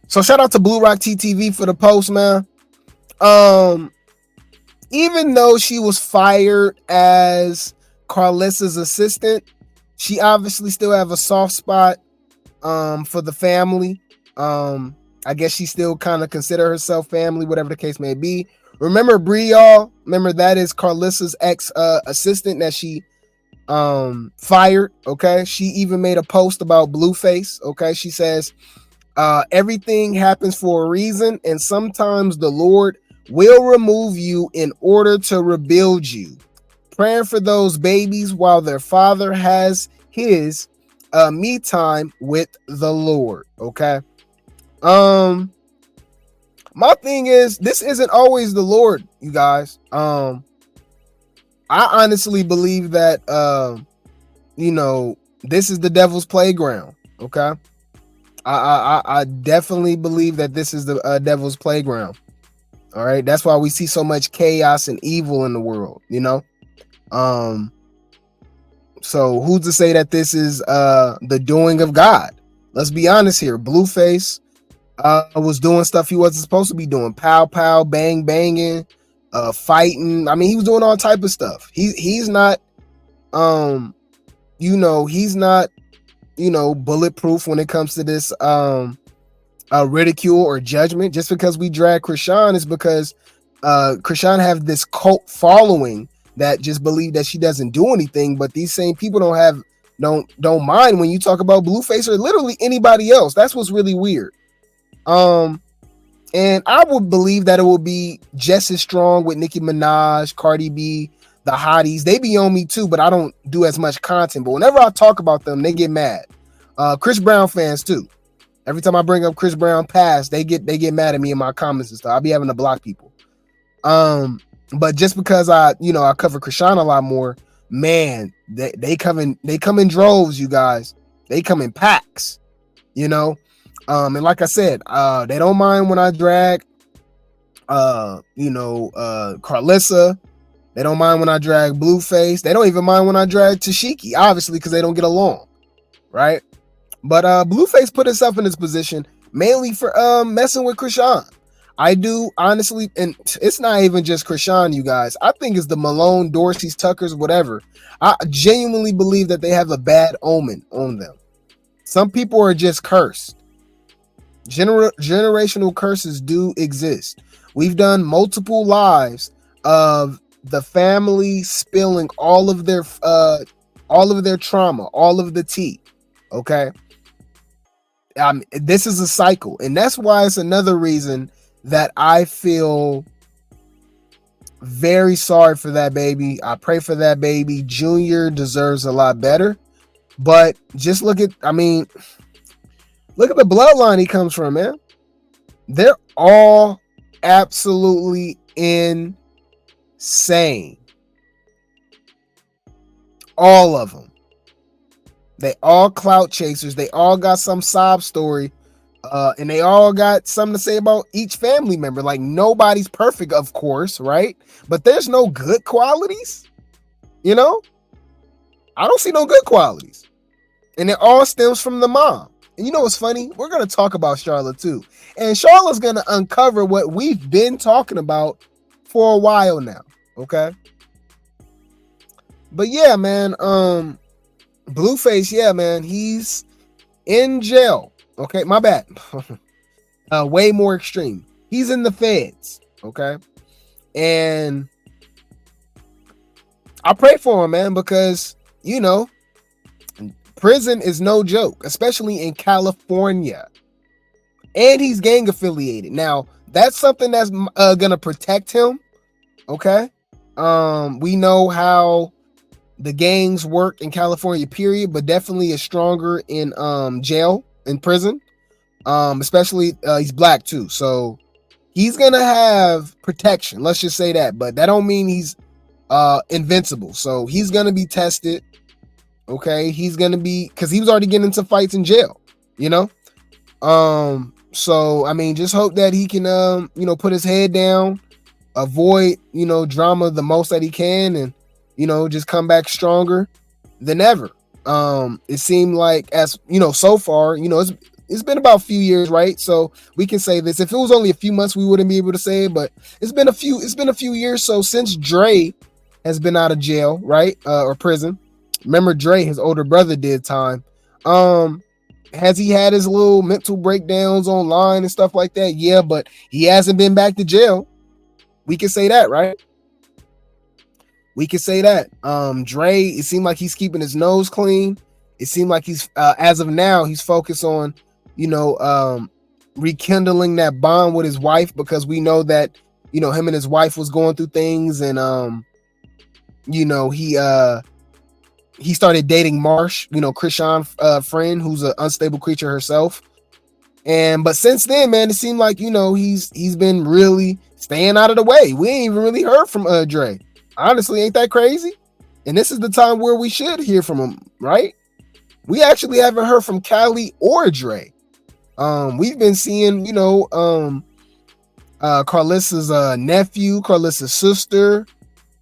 So shout out to Blue Rock TTV for the post, man. Even though she was fired as Carlissa's assistant, she obviously still have a soft spot for the family. I guess she still kind of consider herself family, whatever the case may be. Remember Bree, y'all? Remember that is Carlissa's ex assistant that she fired. Okay, she even made a post about Blueface. Okay, she says everything happens for a reason, and sometimes the Lord will remove you in order to rebuild you. Praying for those babies while their father has his me time with the Lord. Okay. My thing is, this isn't always the Lord, you guys. I honestly believe that this is the devil's playground. Okay. I definitely believe that this is the devil's playground. All right. That's why we see so much chaos and evil in the world, So who's to say that this is the doing of God? Let's be honest here. Blueface was doing stuff he wasn't supposed to be doing. Pow pow, bang banging, fighting. I mean, he was doing all type of stuff. He's not he's not bulletproof when it comes to this ridicule or judgment. Just because we drag Chrisean is because Chrisean have this cult following that just believe that she doesn't do anything, but these same people don't mind when you talk about Blueface or literally anybody else. That's what's really weird. And I would believe that it will be just as strong with Nicki Minaj, Cardi B, the hotties. They be on me too, but I don't do as much content. But whenever I talk about them, they get mad. Chris Brown fans too. Every time I bring up Chris Brown past, they get mad at me in my comments and stuff. I'll be having to block people. But just because I cover Chrisean a lot more, man, they come in droves, you guys. They come in packs, and like I said, they don't mind when I drag Carlissa. They don't mind when I drag Blueface. They don't even mind when I drag Tesehki, obviously, because they don't get along, right? But Blueface put himself in this position mainly for messing with Chrisean. I do honestly, and it's not even just Chrisean, you guys. I think it's the Malone, Dorsey's, Tuckers, whatever. I genuinely believe that they have a bad omen on them. Some people are just cursed. Generational curses do exist. We've done multiple lives of the family spilling all of their trauma, all of the tea. Okay. This is a cycle, and that's why it's another reason that I feel very sorry for that baby. I pray for that baby. Junior deserves a lot better, but just look at the bloodline he comes from, man. They're all absolutely insane. All of them. They all clout chasers. They all got some sob story. And they all got something to say about each family member. Like, nobody's perfect, of course, right? But there's no good qualities. I don't see no good qualities. And it all stems from the mom. And you know what's funny? We're going to talk about Charlotte too. And Charlotte's going to uncover what we've been talking about for a while now. Okay? But yeah, man. Blueface, yeah, man. He's in jail. Okay, my bad. Way more extreme. He's in the feds. Okay. And I pray for him, man, because, prison is no joke, especially in California. And he's gang affiliated. Now, that's something that's going to protect him. Okay. We know how the gangs work in California, period, but definitely is stronger in jail. In prison, especially he's black too, so he's gonna have protection. Let's just say that, but that don't mean he's invincible. So he's gonna be tested. Okay, he's gonna be, because he was already getting into fights in jail. So I mean, just hope that he can put his head down, avoid drama the most that he can, and just come back stronger than ever. It seemed like, as so far, it's been about a few years, right? So we can say this. If it was only a few months, we wouldn't be able to say it, but it's been a few years. So since Dre has been out of jail, right? Or prison. Remember, Dre, his older brother, did time. Has he had his little mental breakdowns online and stuff like that? Yeah, but he hasn't been back to jail. We can say that, right? We can say that. Dre, it seemed like he's keeping his nose clean. It seemed like he's, as of now, he's focused on, rekindling that bond with his wife, because we know that, him and his wife was going through things, and, he started dating Marsh, Chrisean, friend, who's an unstable creature herself. But since then, man, it seemed like, he's been really staying out of the way. We ain't even really heard from Dre. Honestly, ain't that crazy? And this is the time where we should hear from him, right? We actually haven't heard from Kali or Dre. We've been seeing, Carlissa's nephew, Carlissa's sister,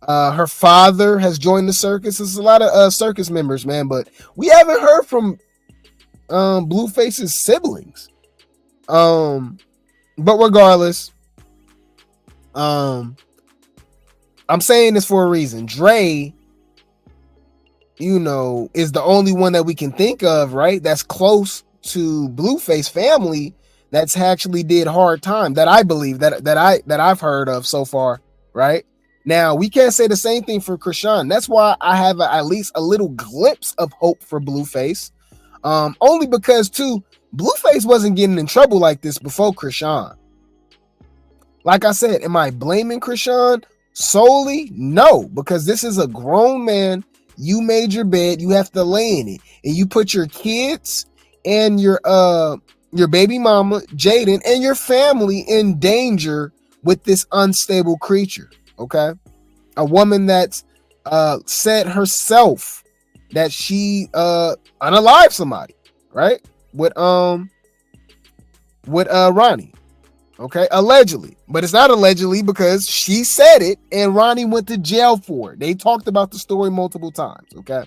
her father has joined the circus. There's a lot of circus members, man, but we haven't heard from Blueface's siblings. But regardless, I'm saying this for a reason. Dre, is the only one that we can think of, right? That's close to Blueface family that's actually did hard time, that I believe, that I've heard of so far, right? Now, we can't say the same thing for Chrisean. That's why I have at least a little glimpse of hope for Blueface. Only because, too, Blueface wasn't getting in trouble like this before Chrisean. Like I said, am I blaming Chrisean solely? No, because this is a grown man. You made your bed, you have to lay in it, and you put your kids and your baby mama, Jaden, and your family in danger with this unstable creature. Okay, a woman that's said herself that she unalived somebody, right? With Ronnie. Okay, allegedly, but it's not allegedly because she said it and Ronnie went to jail for it. They talked about the story multiple times. Okay,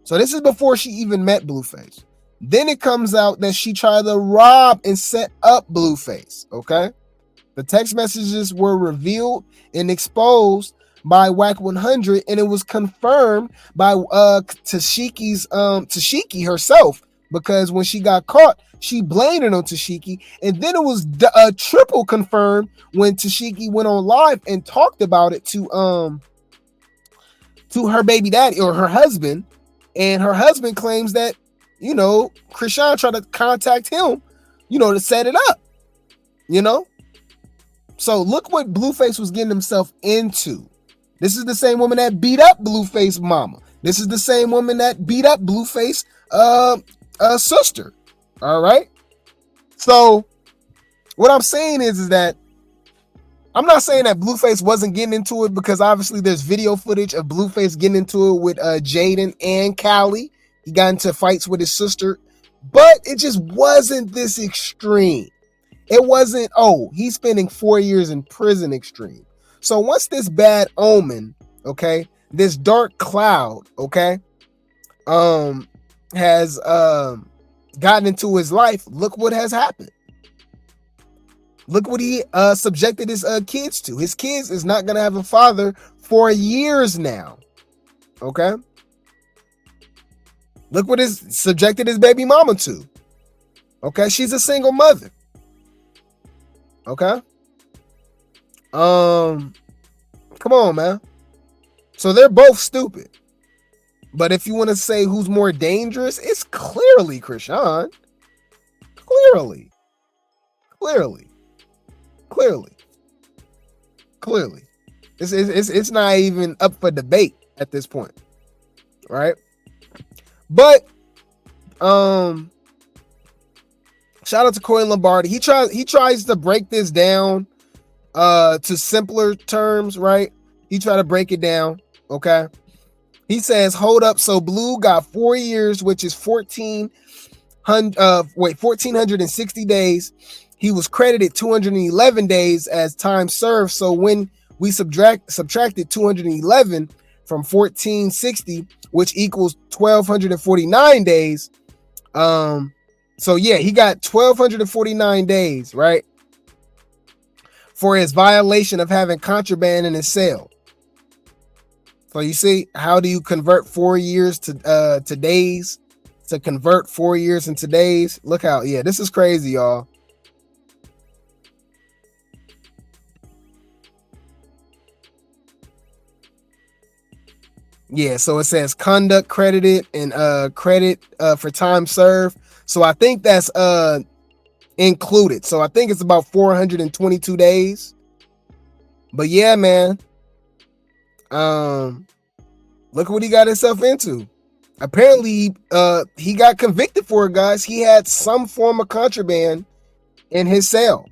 so this is before she even met Blueface. Then it comes out that she tried to rob and set up Blueface. Okay, the text messages were revealed and exposed by Wack 100, and it was confirmed by Tesehki herself, because when she got caught, she blamed it on Tesehki, and then it was triple confirmed when Tesehki went on live and talked about it to her baby daddy or her husband, and her husband claims that Chrisean tried to contact him, to set it up, So look what Blueface was getting himself into. This is the same woman that beat up Blueface mama. This is the same woman that beat up Blueface sister. All right. So what I'm saying is that I'm not saying that Blueface wasn't getting into it, because obviously there's video footage of Blueface getting into it with Jaden and Kali. He got into fights with his sister, but it just wasn't this extreme. It wasn't, he's spending 4 years in prison extreme. So once this bad omen, okay, this dark cloud, okay, has gotten into his life, look what has happened. Look what he subjected his kids to. His kids is not going to have a father for years now. Okay? Look what he's subjected his baby mama to. Okay? She's a single mother. Okay? Come on, man. So they're both stupid. But if you want to say who's more dangerous, it's clearly Chrisean. Clearly. It's not even up for debate at this point. Right? But shout out to Corey Lombardi. He tries to break this down to simpler terms, right? He tried to break it down, okay? He says, hold up, so Blue got 4 years, which is 1,460 days. He was credited 211 days as time served. So when we subtracted 211 from 1460, which equals 1249 days. So yeah, he got 1249 days, right, for his violation of having contraband in his cell. So you see, how do you convert 4 years to days? To convert 4 years into days? Look how, yeah, this is crazy, y'all. Yeah, so it says conduct credited and credit for time served. So I think that's included. So I think it's about 422 days. But yeah, man. Look what he got himself into. Apparently, he got convicted for it, guys. He had some form of contraband in his cell.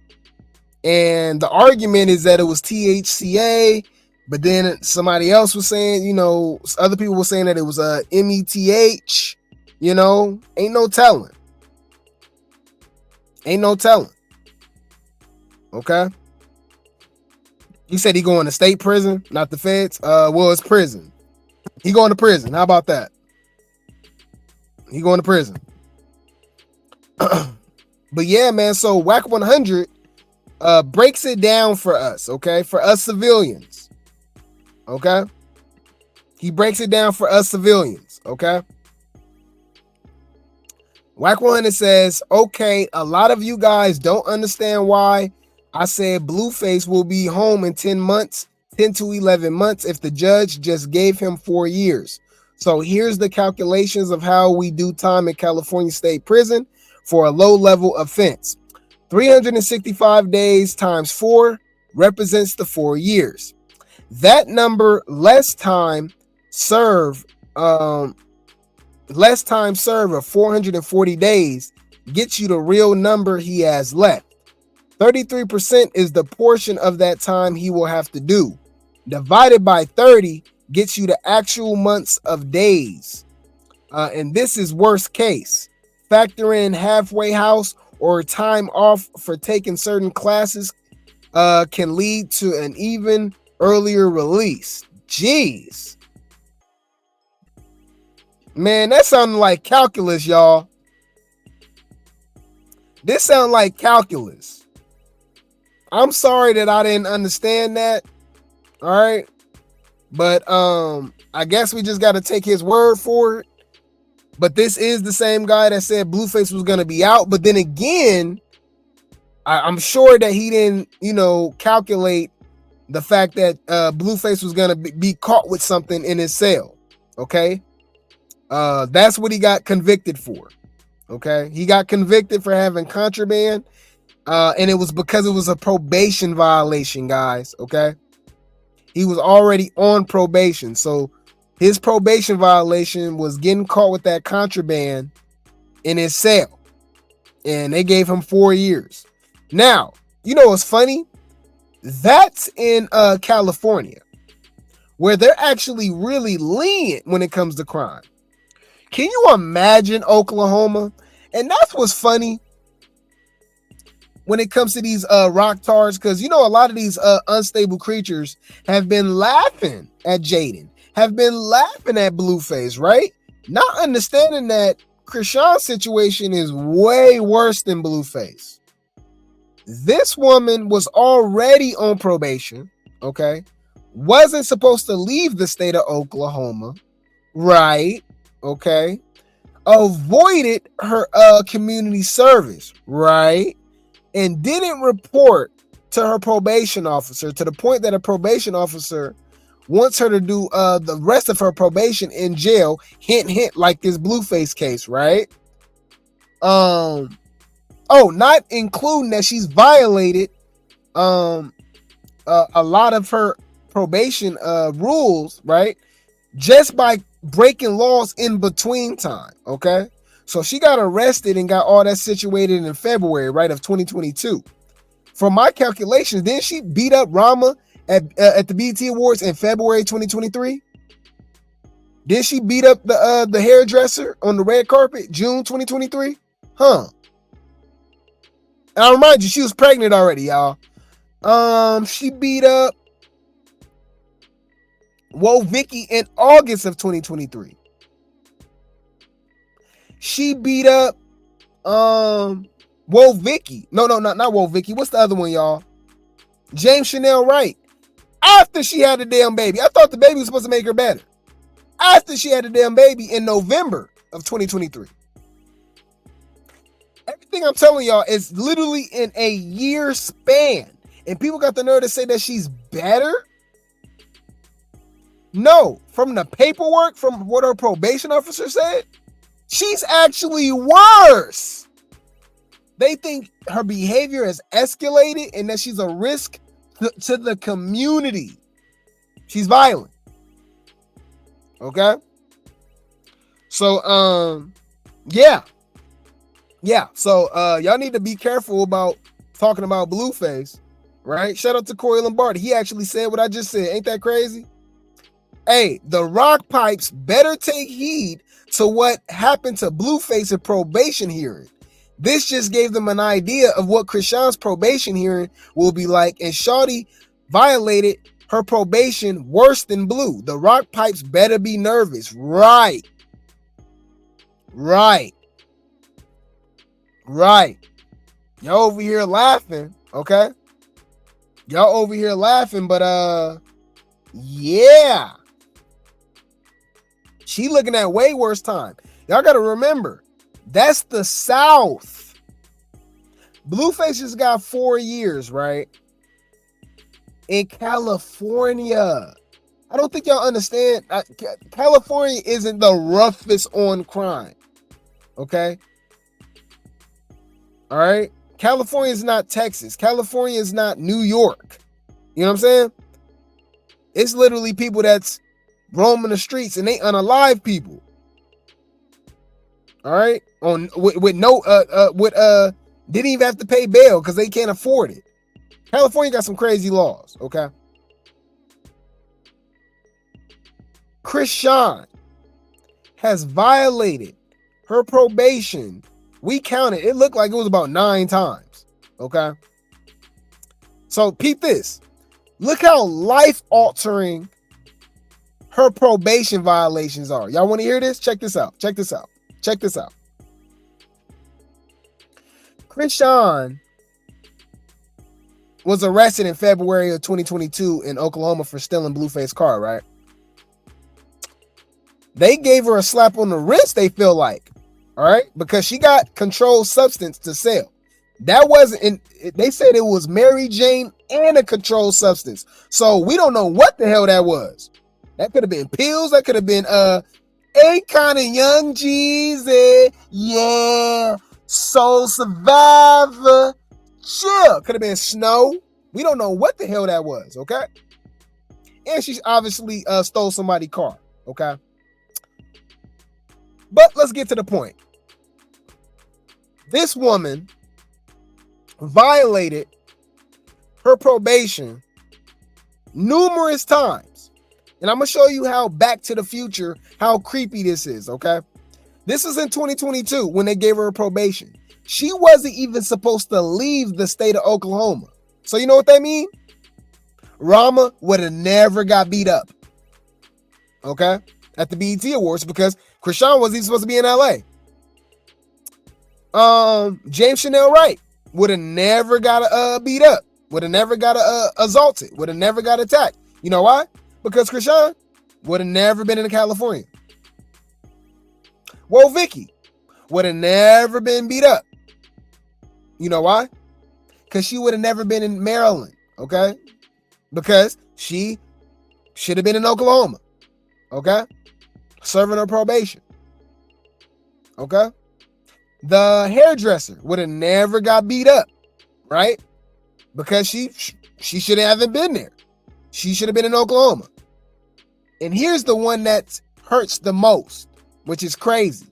And the argument is that it was THCA, but then somebody else was saying, you know, other people were saying that it was METH, you know, ain't no telling. Ain't no telling. Okay. He said he going to state prison, not the feds. Well, it's prison. He going to prison. How about that? He going to prison. But yeah, man. So Wack 100 breaks it down for us, okay? For us civilians, okay? He breaks it down for us civilians, okay? Wack 100 says, okay, a lot of you guys don't understand why I said Blueface will be home in 10 months, 10 to 11 months if the judge just gave him 4 years. So here's the calculations of how we do time in California State Prison for a low-level offense. 365 days times 4 represents the 4 years. That number less time served of 440 days gets you the real number he has left. 33% is the portion of that time he will have to do. Divided by 30 gets you the actual months of days. And this is worst case. Factor in halfway house or time off for taking certain classes can lead to an even earlier release. Jeez. Man, that sounded like calculus, y'all. This sounds like calculus. I'm sorry that I didn't understand that. All right. But I guess we just got to take his word for it. But this is the same guy that said Blueface was going to be out. But then again, I'm sure that he didn't, you know, calculate the fact that Blueface was going to be caught with something in his cell. Okay. That's what he got convicted for. Okay. He got convicted for having contraband. And it was because it was a probation violation, guys. Okay. He was already on probation. So his probation violation was getting caught with that contraband in his cell. And they gave him 4 years. Now, you know what's funny? That's in California, where they're actually really lenient when it comes to crime. Can you imagine Oklahoma? And that's what's funny when it comes to these rock tars, because you know a lot of these unstable creatures have been laughing at Jaden, have been laughing at Blueface, right? Not understanding that Chrisean's situation is way worse than Blueface. This woman was already on probation, okay? Wasn't supposed to leave the state of Oklahoma, right? Okay. Avoided her community service, right? And didn't report to her probation officer, to the point that a probation officer wants her to do the rest of her probation in jail. Hint, hint, like this Blueface case, right? Not including that she's violated a lot of her probation rules, right? Just by breaking laws in between time, okay? So she got arrested and got all that situated in February, right, of 2022. From my calculations, didn't she beat up Rama at the BET Awards in February 2023? Did she beat up the hairdresser on the red carpet June 2023? Huh. And I'll remind you, she was pregnant already, y'all. She beat up Whoa Vicky in August of 2023. She beat up Whoa Vicky. No, not Whoa Vicky. What's the other one, y'all? James Chanel Wright. After she had a damn baby. I thought the baby was supposed to make her better. After she had a damn baby in November of 2023. Everything I'm telling y'all is literally in a year span. And people got the nerve to say that she's better? No. From the paperwork, from what her probation officer said, she's actually worse. They think her behavior has escalated and that she's a risk to the community. She's violent. Okay? So, yeah. So, y'all need to be careful about talking about Blueface, right? Shout out to Corey Lombardi. He actually said what I just said. Ain't that crazy? Hey, the rock pipes better take heed to what happened to Blueface at probation hearing. This just gave them an idea of what Chrisean's probation hearing will be like, and Shawty violated her probation worse than Blue. The rock pipes better be nervous. Right. Y'all over here laughing, okay? Y'all over here laughing, but yeah. She looking at way worse time. Y'all gotta remember, that's the South. Blueface just got 4 years, right? In California. I don't think y'all understand. California isn't the roughest on crime. Okay? All right? California is not Texas. California is not New York. You know what I'm saying? It's literally people that's roaming the streets and they unalive people. All right? With no didn't even have to pay bail because they can't afford it. California got some crazy laws, okay? Chrisean has violated her probation. We counted. It looked like it was about 9 times, okay? So peep this. Look how life-altering her probation violations are. Y'all want to hear this? Check this out. Chrisean was arrested in February of 2022 in Oklahoma for stealing Blueface's car, right? They gave her a slap on the wrist, they feel like, all right? Because she got controlled substance to sell. That wasn't, they said it was Mary Jane and a controlled substance. So we don't know what the hell that was. That could have been pills. That could have been, ain't kind of young Jeezy. Yeah. Soul Survivor. Chill. Could have been Snow. We don't know what the hell that was, okay? And she obviously stole somebody's car, okay? But let's get to the point. This woman violated her probation numerous times. And I'm going to show you how Back to the Future, how creepy this is, okay? This is in 2022 when they gave her a probation. She wasn't even supposed to leave the state of Oklahoma. So you know what that means? Rama would have never got beat up. Okay? At the BET Awards because Chrisean wasn't even supposed to be in LA. James Chanel Wright would have never got beat up. Would have never got assaulted. Would have never got attacked. You know why? Because Chrisean would have never been in California. Whoa, Vicky would have never been beat up. You know why? Because she would have never been in Maryland, okay? Because she should have been in Oklahoma, okay? Serving her probation, okay? The hairdresser would have never got beat up, right? Because she should have been there. She should have been in Oklahoma. And here's the one that hurts the most, which is crazy.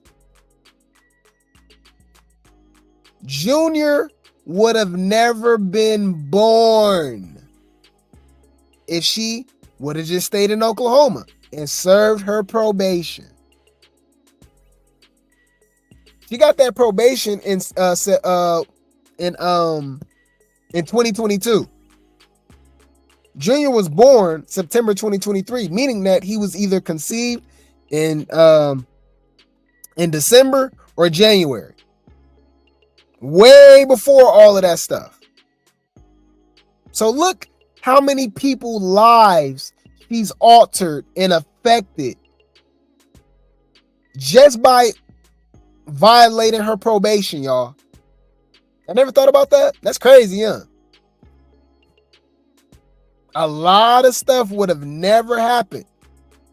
Junior would have never been born if she would have just stayed in Oklahoma and served her probation. She got that probation in 2022. Junior was born September 2023, meaning that he was either conceived in December or January. Way before all of that stuff. So look how many people's lives he's altered and affected just by violating her probation, y'all. I never thought about that. That's crazy, huh? A lot of stuff would have never happened.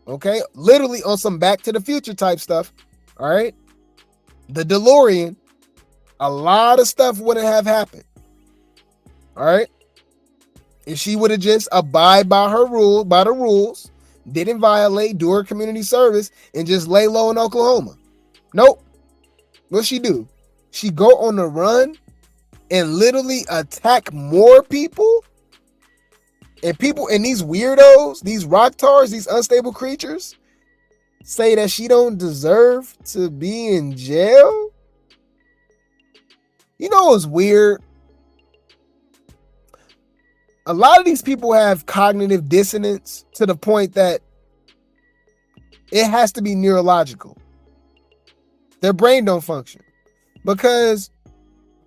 Okay? Literally on some Back to the Future type stuff. All right? The DeLorean. A lot of stuff wouldn't have happened. All right? If she would have just abide by the rules, didn't violate, do her community service, and just lay low in Oklahoma. Nope. What'd she do? She go on the run and literally attack more people? And people, and these weirdos, these rock tars, these unstable creatures, say that she don't deserve to be in jail? You know what's weird? A lot of these people have cognitive dissonance to the point that it has to be neurological. Their brain don't function because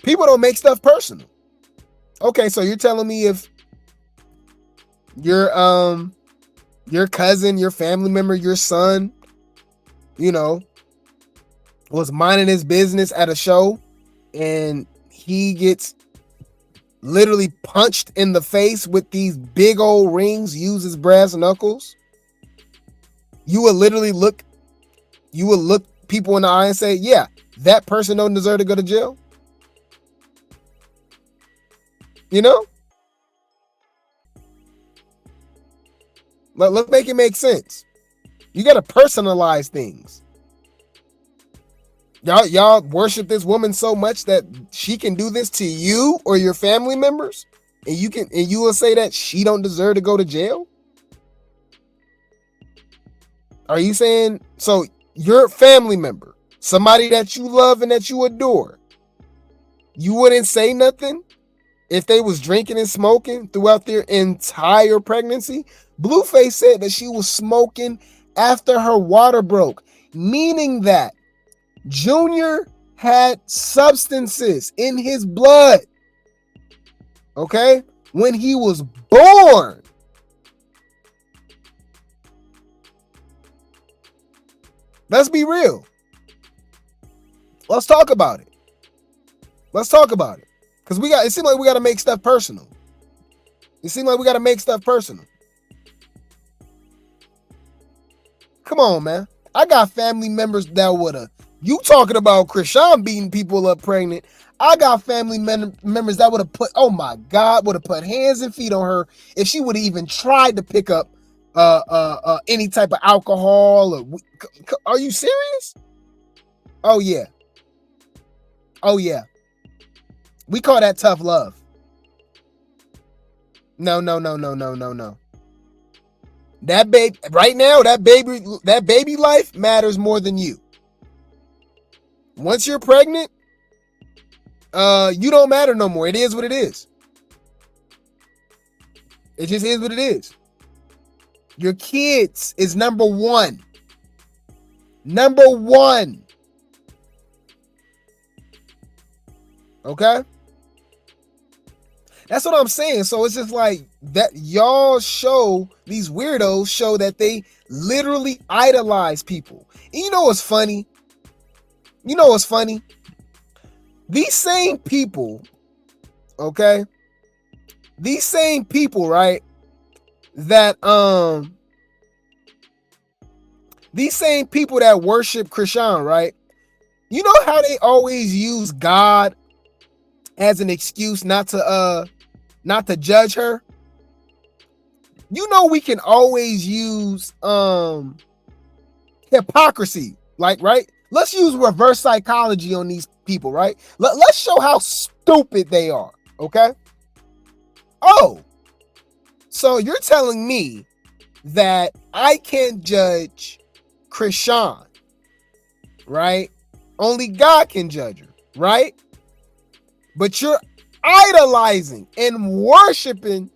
people don't make stuff personal. Okay, so you're telling me if your cousin, your family member, your son, was minding his business at a show and he gets literally punched in the face with these big old rings, uses brass knuckles, you would look people in the eye and say, yeah, that person don't deserve to go to jail. Let's make it make sense. You got to personalize things. Y'all worship this woman so much that she can do this to you or your family members, and you will say that she don't deserve to go to jail? Are you saying so your family member, somebody that you love and that you adore, you wouldn't say nothing if they was drinking and smoking throughout their entire pregnancy? Blueface said that she was smoking after her water broke, meaning that Junior had substances in his blood, okay, when he was born. Let's be real. Let's talk about it. Because it seems like we got to make stuff personal. Come on, man. I got family members that would have. You talking about Chrisean beating people up pregnant. I got family members that would have put hands and feet on her if she would have even tried to pick up any type of alcohol. Are you serious? Oh yeah. We call that tough love. No. That baby right now, that baby life matters more than you. Once you're pregnant, you don't matter no more. It is what it is. It just is what it is. Your kids is number one. Okay? That's what I'm saying. So it's just like that y'all show, these weirdos show that they literally idolize people. And you know what's funny? These same people, okay? These same people, right? That these same people that worship Chrisean, right? You know how they always use God as an excuse not to judge her? You know we can always use hypocrisy, like, right? Let's use reverse psychology on these people, right? Let's show how stupid they are, okay? Oh, so you're telling me that I can't judge Chrisean, right? Only God can judge her, right? But you're idolizing and worshiping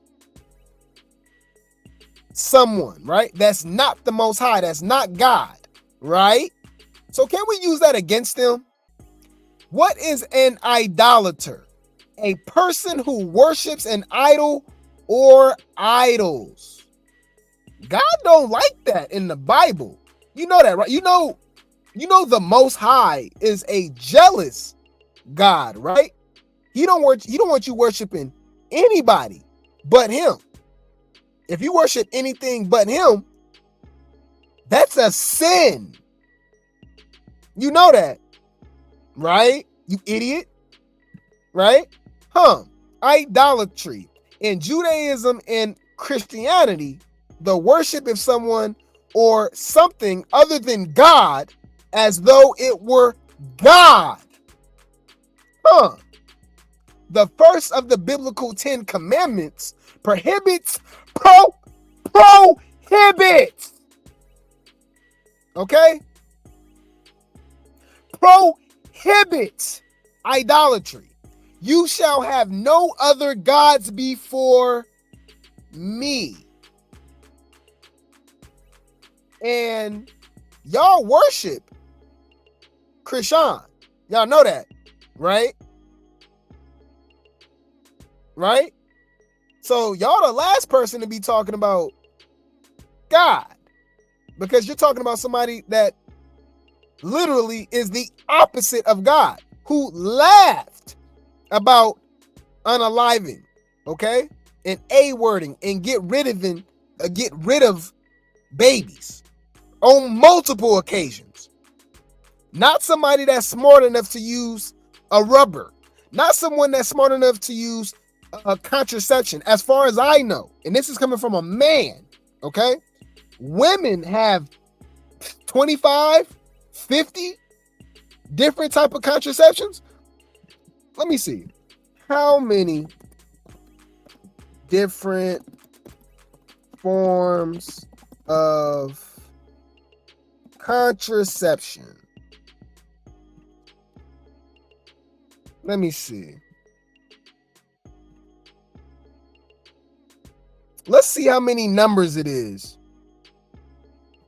someone, right? That's not the Most High. That's not God, right? So can we use that against them? What is an idolater? A person who worships an idol or idols. God don't like that in the Bible. You know that, right? You know the Most High is a jealous God, right? He don't want you worshiping anybody but him. If you worship anything but him, that's a sin. You know that, right? You idiot, right? Idolatry. In Judaism and Christianity, the worship of someone or something other than God as though it were God. The first of the biblical 10 commandments prohibits, okay? Prohibits idolatry. You shall have no other gods before me. And y'all worship Chrisean. Y'all know that, right? Right? So y'all the last person to be talking about God, because you're talking about somebody that literally is the opposite of God, who laughed about unaliving, okay, and A-wording and get rid of babies on multiple occasions. Not somebody that's smart enough to use a rubber, not someone that's smart enough to use a contraception, as far as I know, and this is coming from a man, okay? Women have 25, 50 different type of contraceptions. Let me see. How many different forms of contraception? Let me see. Let's see how many numbers it is.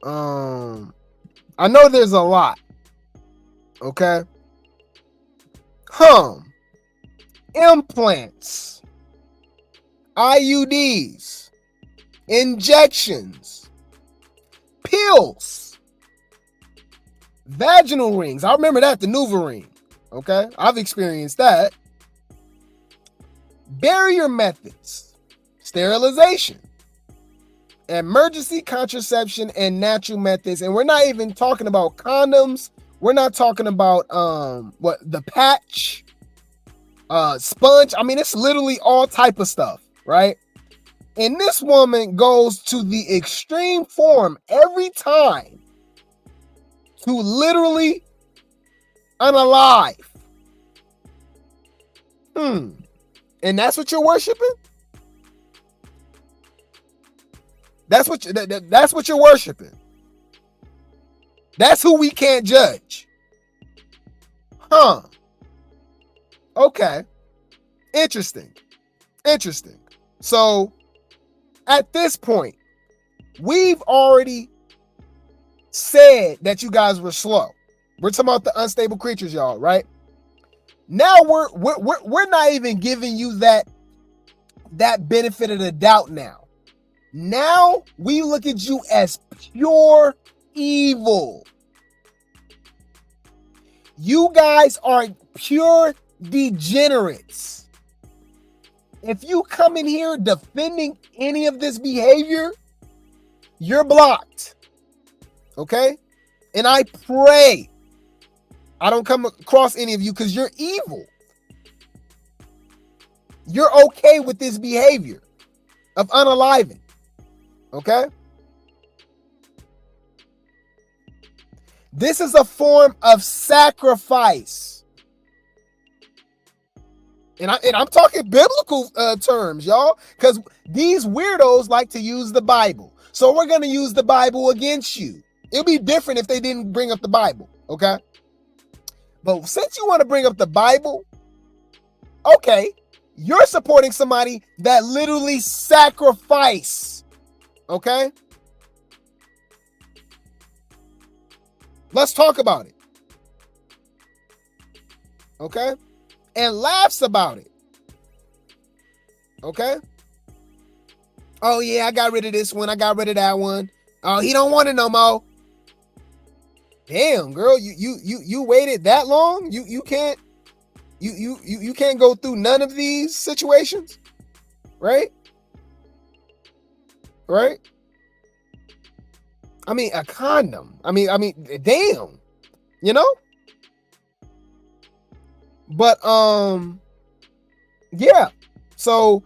I know there's a lot. Okay. Implants, IUDs, injections, pills, vaginal rings. I remember that, the Nuva ring. Okay. I've experienced that. Barrier methods, sterilization, emergency contraception, and natural methods. And we're not even talking about condoms. We're not talking about the patch, sponge. I mean, it's literally all type of stuff, right? And this woman goes to the extreme form every time to literally unalive. And that's what you're worshiping? That's what you're worshiping. That's who we can't judge. Okay. Interesting. So at this point, we've already said that you guys were slow. We're talking about the unstable creatures, y'all, right? Now we're not even giving you that benefit of the doubt now. Now we look at you as pure evil. You guys are pure degenerates. If you come in here defending any of this behavior, you're blocked. Okay? And I pray I don't come across any of you, because you're evil. You're okay with this behavior of unaliving. Okay? This is a form of sacrifice. And I'm talking biblical terms, y'all, because these weirdos like to use the Bible. So we're going to use the Bible against you. It'll be different if they didn't bring up the Bible, okay? But since you want to bring up the Bible, okay, you're supporting somebody that literally sacrificed Okay? Let's talk about it. Okay? And laughs about it. Okay? Oh yeah, I got rid of this one. I got rid of that one. Oh, he don't want it no more. Damn, girl, you waited that long? You can't go through none of these situations? Right? Right? I mean, a condom. I mean, damn. You know? But yeah. So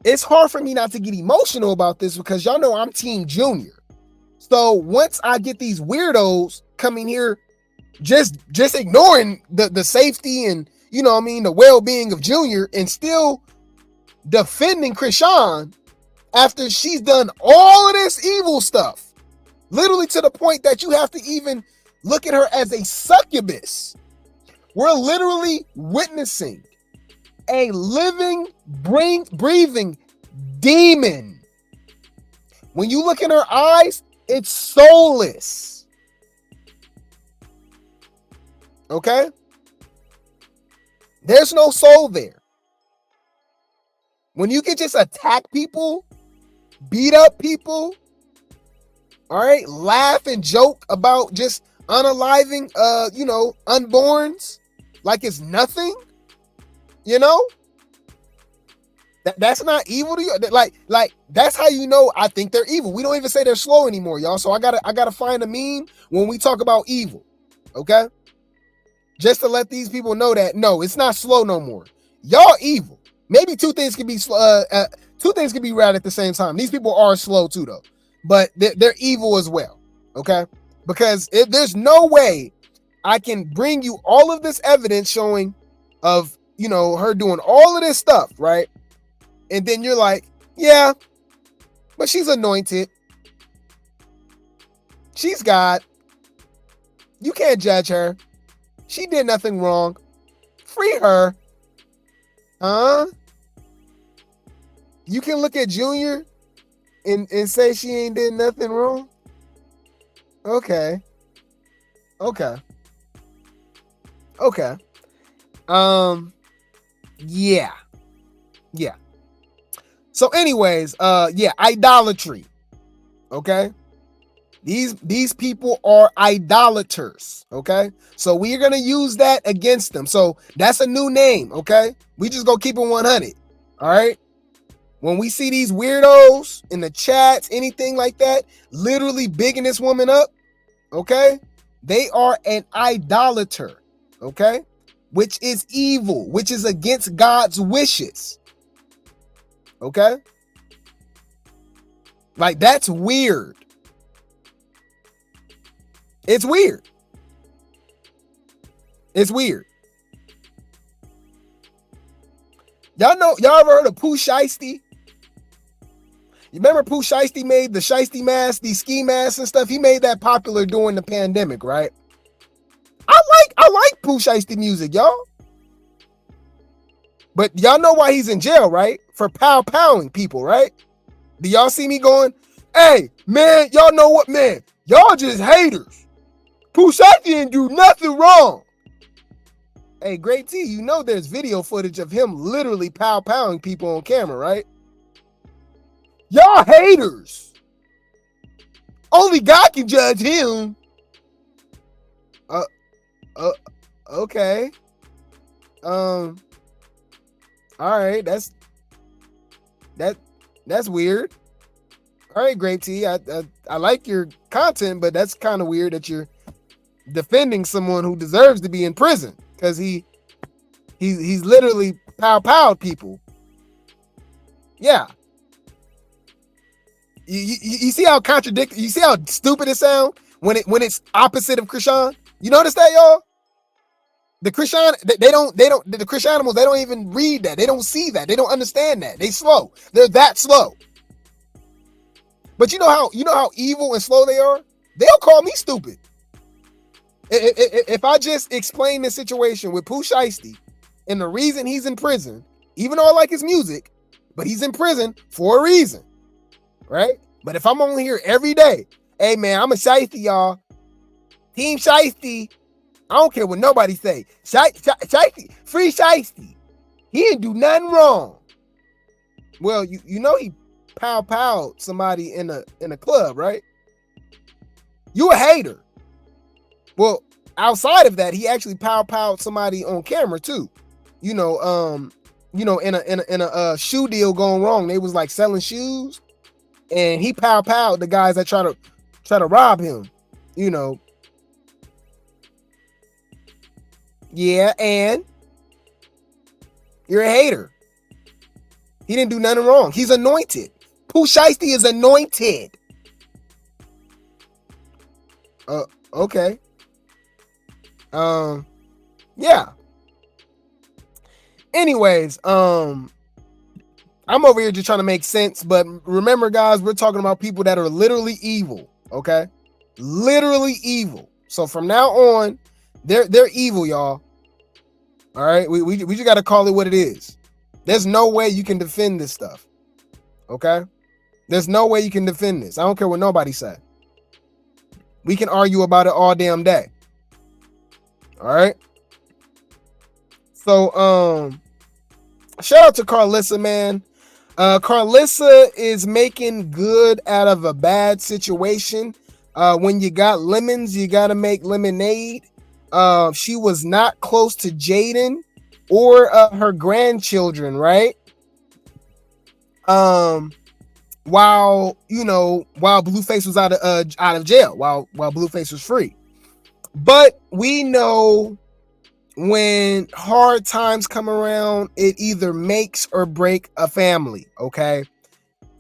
it's hard for me not to get emotional about this because y'all know I'm Team Junior. So once I get these weirdos coming here just ignoring the safety and, you know what I mean, the well-being of Junior and still defending Chrisean after she's done all of this evil stuff, literally to the point that you have to even look at her as a succubus. We're literally witnessing a living, breathing demon. When you look in her eyes, it's soulless. Okay? There's no soul there. When you can just attack people, beat up people, all right, laugh and joke about just unaliving, unborns like it's nothing, you know? That's not evil to you. Like that's how you know I think they're evil. We don't even say they're slow anymore, y'all. So I gotta find a meme when we talk about evil, okay? Just to let these people know that no, it's not slow no more. Y'all evil. Maybe two things can be right at the same time. These people are slow too, though, but they're evil as well, okay? Because there's no way I can bring you all of this evidence showing of, her doing all of this stuff, right? And then you're like, yeah, but she's anointed. She's God. You can't judge her. She did nothing wrong. Free her. Huh? You can look at Junior and say she ain't did nothing wrong? Okay. Yeah. So anyways, idolatry. Okay? These people are idolaters, okay? So we're going to use that against them. So that's a new name, okay? We just go keep it 100, all right? When we see these weirdos in the chats, anything like that, literally bigging this woman up, okay? They are an idolater, okay? Which is evil, which is against God's wishes, okay? Like, that's weird. It's weird. It's weird. Y'all ever heard of Pooh Shiesty? You remember Pooh Shiesty made the Shiesty mask, these ski masks and stuff? He made that popular during the pandemic, right? I like Pooh Shiesty music, y'all. But y'all know why he's in jail, right? For pow-powing people, right? Do y'all see me going, hey, man, y'all know what, man? Y'all just haters. Pooh Shiesty didn't do nothing wrong. Hey, Grape T, you know there's video footage of him literally pow-powing people on camera, right? Y'all haters. Only God can judge him. Okay. All right, that's weird. All right, Grape T, I like your content, but that's kind of weird that you're defending someone who deserves to be in prison because he's literally pow-powed people. Yeah. You see how you see how stupid it sounds when it's opposite of Chrisean? You notice that, y'all? The Chrisean, the Chriseanimals, they don't even read that. They don't see that. They don't understand that. They slow. They're that slow. But you know how evil and slow they are? They'll call me stupid. If I just explain the situation with Pooh Shiesty and the reason he's in prison, even though I like his music, but he's in prison for a reason, right? But if I'm on here every day, hey man, I'm a shiesty, y'all. Team shiesty. I don't care what nobody say. Shiesty, free shiesty. He didn't do nothing wrong. Well, you know he pow somebody in a club, right? You a hater. Well, outside of that, he actually pow somebody on camera too. In a shoe deal going wrong. They was like selling shoes, and he pow the guys that try to rob him. Yeah, and you're a hater. He didn't do nothing wrong. He's anointed. Pooh Shiesty is anointed. Okay. Yeah. Anyways, I'm over here just trying to make sense, but remember, guys, we're talking about people that are literally evil, okay? Literally evil. So from now on, they're evil, y'all. All right, we just got to call it what it is. There's no way you can defend this stuff, okay? There's no way you can defend this. I don't care what nobody said. We can argue about it all damn day. All right. So, shout out to Karlissa, man. Karlissa is making good out of a bad situation. When you got lemons, you got to make lemonade. She was not close to Jaden or her grandchildren, right? While Blueface was out of jail, while Blueface was free. But we know when hard times come around, it either makes or break a family, okay?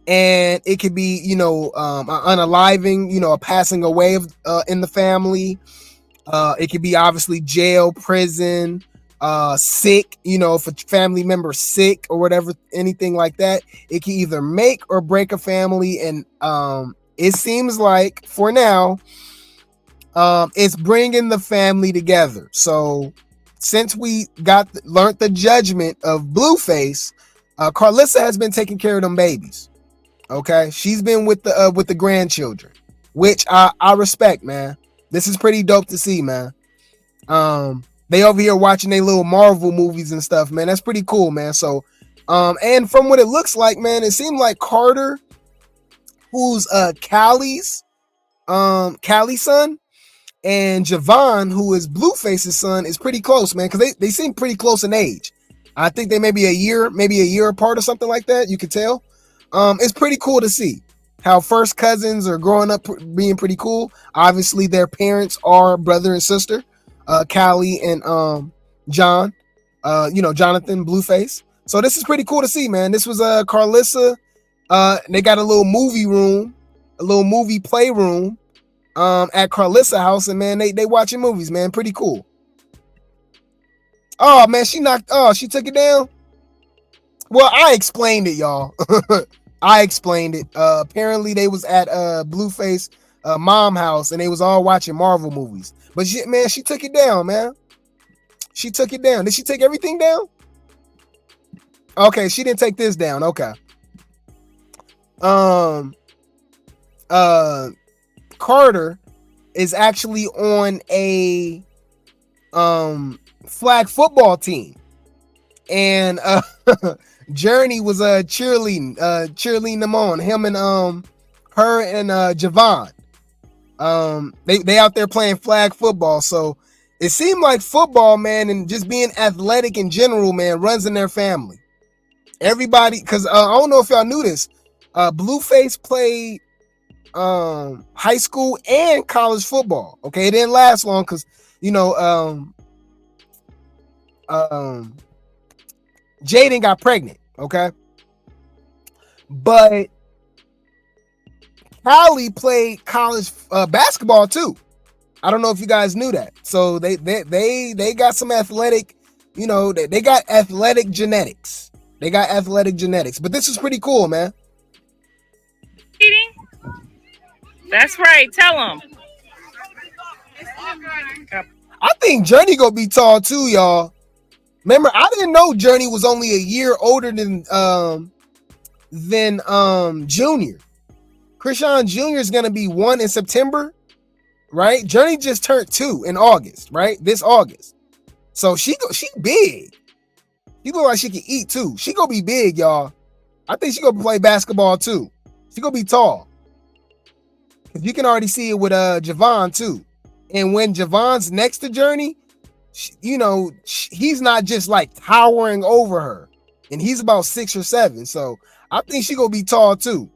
And it could be, an unaliving, a passing away in the family. It could be obviously jail, prison, sick, if a family member is sick or whatever, anything like that. It can either make or break a family. And it seems like for now, it's bringing the family together. So since we learned the judgment of Blueface, Karlissa has been taking care of them babies. Okay, she's been with the grandchildren, which I respect, man. This is pretty dope to see, man. They over here watching their little Marvel movies and stuff, man. That's pretty cool, man. So, and from what it looks like, man, it seemed like Carter, who's Callie's son, and Javon, who is Blueface's son, is pretty close, man, because they seem pretty close in age. I think they may be a year apart or something like that. You could tell. It's pretty cool to see how first cousins are growing up being pretty cool. Obviously, their parents are brother and sister, Callie and John, Jonathan Blueface. So this is pretty cool to see, man. This was Karlissa. They got a little movie room, a little movie playroom at Karlissa house, and man, they watching movies, man. Pretty cool. Oh man, she took it down. Well, I explained it, y'all. I explained it. Apparently they was at Blueface mom house and they was all watching Marvel movies. But she took it down, man. She took it down. Did she take everything down? Okay, she didn't take this down. Okay. Carter is actually on a flag football team, and Journey was cheerleading them on, him and her and Javon. They out there playing flag football. So it seemed like football, man, and just being athletic in general, man, runs in their family. Everybody, because I don't know if y'all knew this, Blueface played high school and college football. Okay, it didn't last long because Jaden got pregnant. Okay, but Callie played college basketball too. I don't know if you guys knew that. So they got some athletic, they got athletic genetics. They got athletic genetics. But this is pretty cool, man. That's right. Tell them. I think Journey gonna be tall too, y'all. Remember, I didn't know Journey was only a year older than Junior. Chrisean Jr. is gonna be 1 in September, right? Journey just turned 2 in August, right? This August. So she big. She look like she can eat too. She gonna be big, y'all. I think she gonna play basketball too. She gonna be tall. You can already see it with Javon too. And when Javon's next to Journey, he's not just like towering over her. And he's about 6 or 7. So I think she gonna be tall too.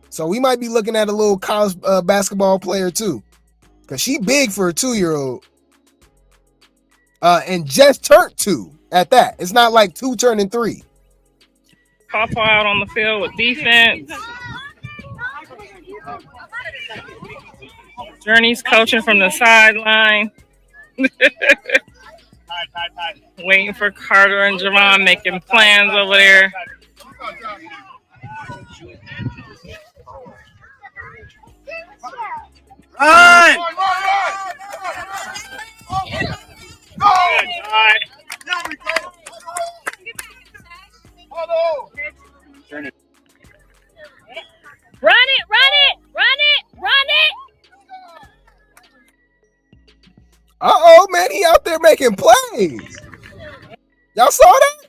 So we might be looking at a little college basketball player too. Because she big for a 2-year-old. And just turned 2 at that. It's not like 2 turning 3. Papa out on the field with defense. Journey's coaching from the sideline. Waiting for Carter and Javon making plans over there. Run! Run it, run it, run it, run it. Uh-oh, man, he out there making plays. Y'all saw that?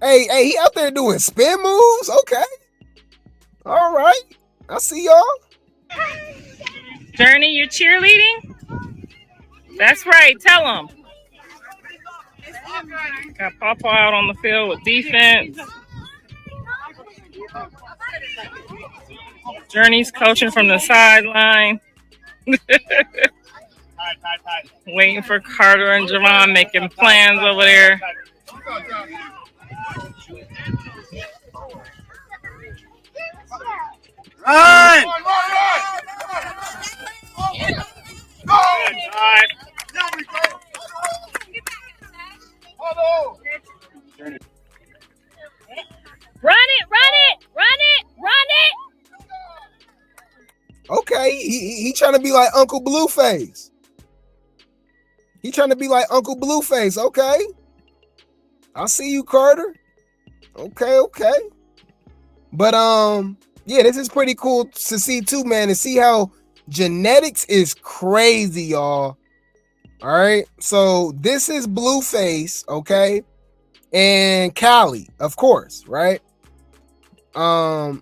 Hey, he out there doing spin moves? Okay. All right. I see y'all. Journey, you cheerleading? That's right. Tell them. Got Papa out on the field with defense. Journey's coaching from the sideline. Waiting for Carter and Javon making plans over there. Run! Run it, run it, run it, run it. Okay, he trying to be like Uncle Blueface. He trying to be like Uncle Blueface. Okay. I see you, Carter. Okay. But yeah, this is pretty cool to see too, man, and see how genetics is crazy, y'all. All right. So this is Blueface, okay? And Kali, of course, right? And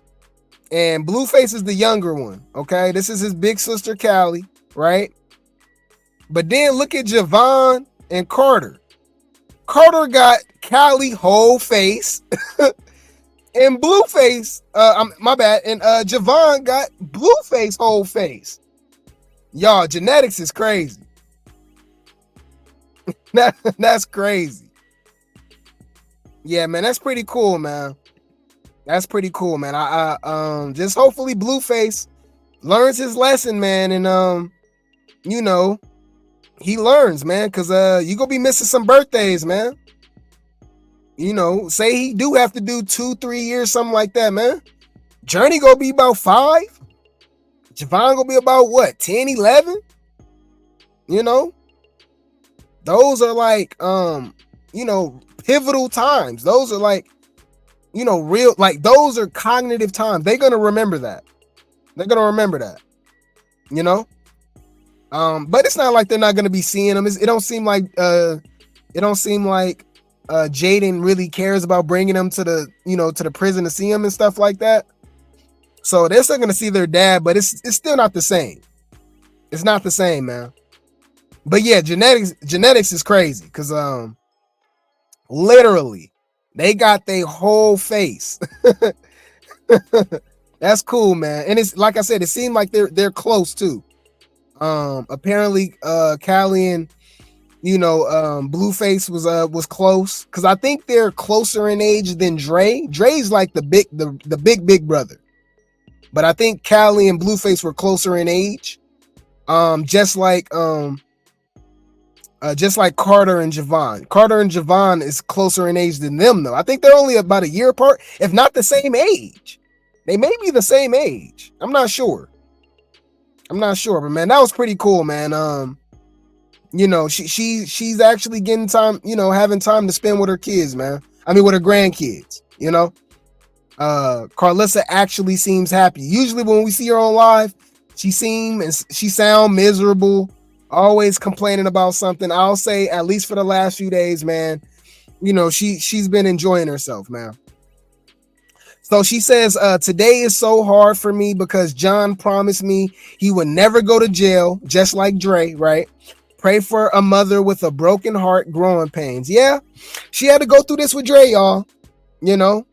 Blueface is the younger one, okay? This is his big sister, Kali, right? But then look at Javon and Carter. Carter got Kali whole face. And Blueface, my bad. And Javon got Blueface whole face. Y'all, genetics is crazy. That's crazy. Yeah, man, that's pretty cool, man. That's pretty cool, man. I just hopefully Blueface learns his lesson, man, and he learns, man, because you gonna be missing some birthdays, man. Say he do have to do 2-3 years, something like that, man. Journey gonna be about 5. Javon gonna be about what, 10, 11? Those are like pivotal times. Those are like, real, like those are cognitive times. They're gonna remember that. But it's not like they're not gonna be seeing them. It don't seem like Jaden really cares about bringing them to the prison to see him and stuff like that. So they're still gonna see their dad, but it's still not the same. It's not the same, man. But yeah, genetics is crazy because literally they got their whole face. That's cool, man. And it's like I said, it seemed like they're close too. Apparently Kali and Blueface was close because I think they're closer in age than Dre. Dre's like the big brother, but I think Kali and Blueface were closer in age. Just like Carter and Javon. Carter and Javon is closer in age than them, though. I think they're only about a year apart, if not the same age. They may be the same age. I'm not sure, but man, that was pretty cool, man. She's actually getting time, having time to spend with her kids, man. I mean, with her grandkids, Carlissa actually seems happy. Usually when we see her on live, she sound miserable, always complaining about something. I'll say at least for the last few days, man, you know, she's been enjoying herself, man. So she says, today is so hard for me because John promised me he would never go to jail, just like Dre, right? Pray for a mother with a broken heart, growing pains. Yeah, she had to go through this with Dre, y'all. You know,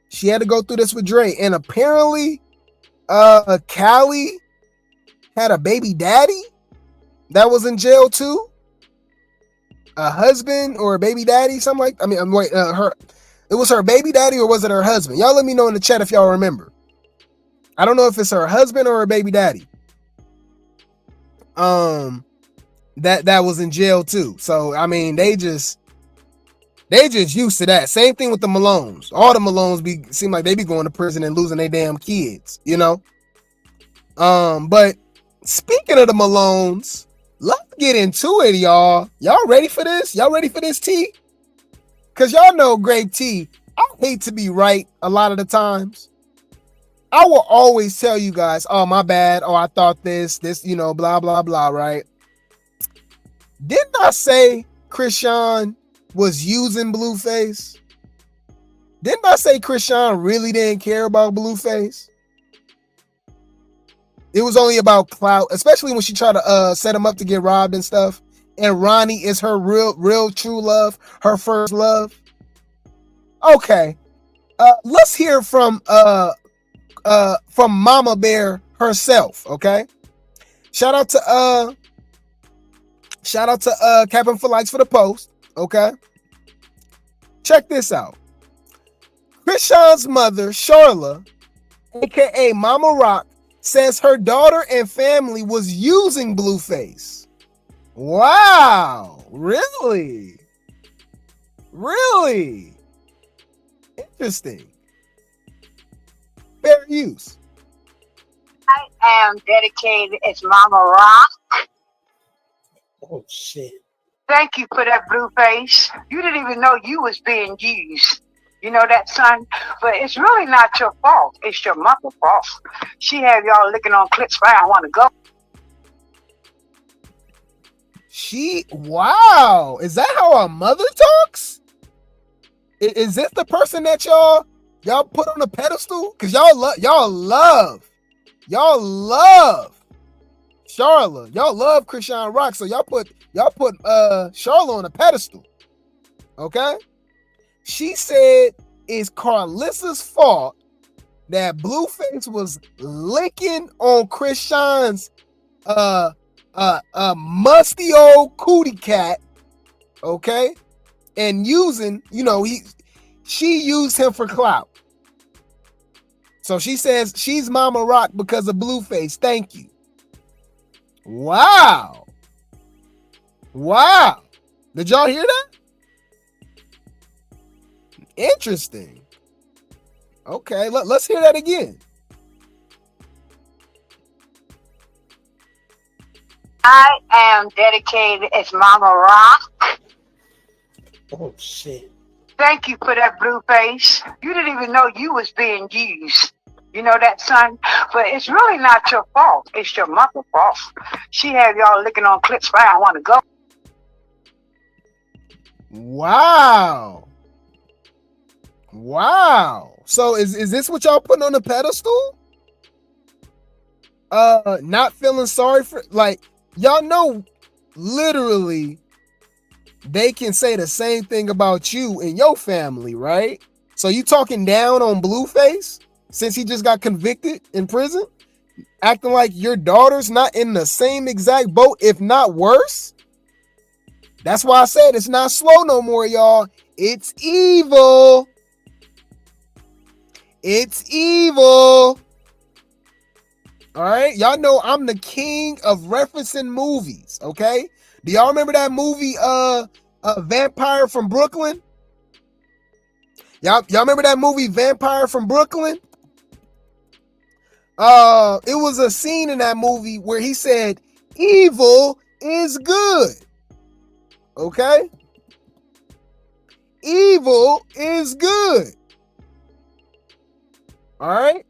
she had to go through this with Dre. And apparently, Callie had a baby daddy that was in jail too. A husband or a baby daddy, something like. I mean, wait, it was her baby daddy or was it her husband? Y'all let me know in the chat if y'all remember. I don't know if it's her husband or her baby daddy. That was in jail too. So I mean, they just used to that. Same thing with the Malones. All the Malones seem like they be going to prison and losing their damn kids, you know. But speaking of the Malones, let's get into it, y'all. Y'all ready for this? Y'all ready for this tea? Cause y'all know Grape T, I hate to be right a lot of the times. I will always tell you guys, oh, my bad. Oh, I thought this, you know, blah, blah, blah, right? Didn't I say Chrisean was using Blueface? Didn't I say Chrisean really didn't care about Blueface? It was only about clout, especially when she tried to set him up to get robbed and stuff. And Ronnie is her real true love, her first love. Okay. Let's hear from Mama Bear herself, okay? Shout out to Captain for Likes for the post, okay? Check this out. Chrisean's mother, Charla, aka Mama Rock, says her daughter and family was using Blueface. Wow, really? Really? Interesting. Fair use. I am dedicated as Mama Rock. Oh shit. Thank you for that, Blueface. You didn't even know you was being used. You know that, son? But it's really not your fault. It's your mother's fault. She had y'all licking on clips where I want to go. Wow. Is that how a mother talks? Is this the person that y'all put on a pedestal? Cause y'all love Charla. Y'all love Chrisean Rock. So y'all put Charla on a pedestal. Okay? She said it's Carlissa's fault that Blueface was licking on Chrisean's musty old cootie cat, okay, and using, you know, she used him for clout. So she says she's Mama Rock because of Blueface. Thank you. Wow. Did y'all hear that? Interesting. Okay, let's hear that again. I am dedicated as Mama Rock. Oh shit. Thank you for that, Blueface. You didn't even know you was being used. You know that, son? But it's really not your fault. It's your mother's fault. She had y'all licking on clips where I want to go. Wow. So is this what y'all putting on the pedestal? Not feeling sorry for, like, y'all know literally they can say the same thing about you and your family, right? So you talking down on Blueface since he just got convicted in prison, acting like your daughter's not in the same exact boat, if not worse? That's why I said it's not slow no more, y'all. It's evil. All right, y'all know I'm the king of referencing movies, okay? Do y'all remember that movie, Vampire from Brooklyn? Y'all remember that movie, Vampire from Brooklyn? It was a scene in that movie where he said, evil is good, okay? Evil is good. All right.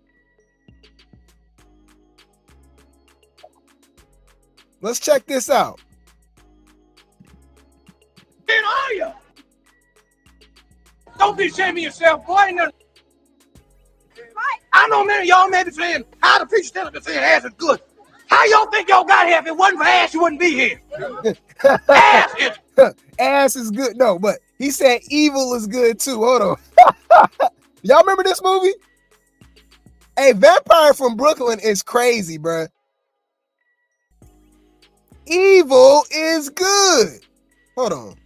Let's check this out. Man, are you? Don't be ashamed of yourself, boy. Ain't nothing. I know many of y'all may be saying, how the preacher tell us to say ass is good. How y'all think y'all got here? If it wasn't for ass, you wouldn't be here. Ass is Ass is good. No, but he said evil is good too. Hold on. Y'all remember this movie? Hey, Vampire from Brooklyn is crazy, bruh. Evil is good. Hold on.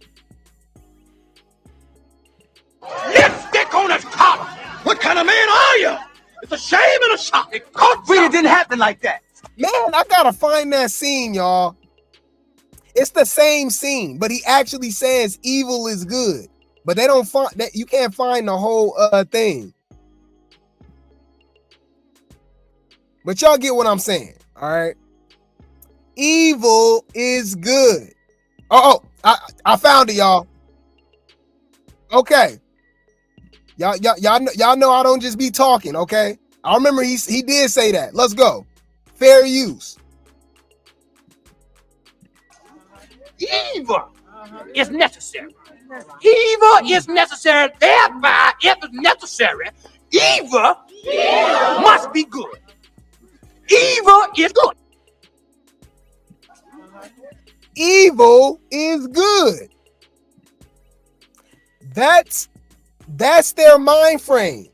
lipstick on his collar. What kind of man are you? It's a shame and a shock. It really didn't happen like that. Man, I gotta find that scene, y'all. It's the same scene, but he actually says evil is good. But they don't find that. You can't find the whole thing. But y'all get what I'm saying, all right? Evil is good. I found it, y'all. Okay. Y'all know I don't just be talking, okay? I remember he did say that. Let's go. Fair use. Evil is necessary. Evil is necessary. Thereby, if it's necessary, evil must be good. Evil is good. Evil is good. That's their mind frame.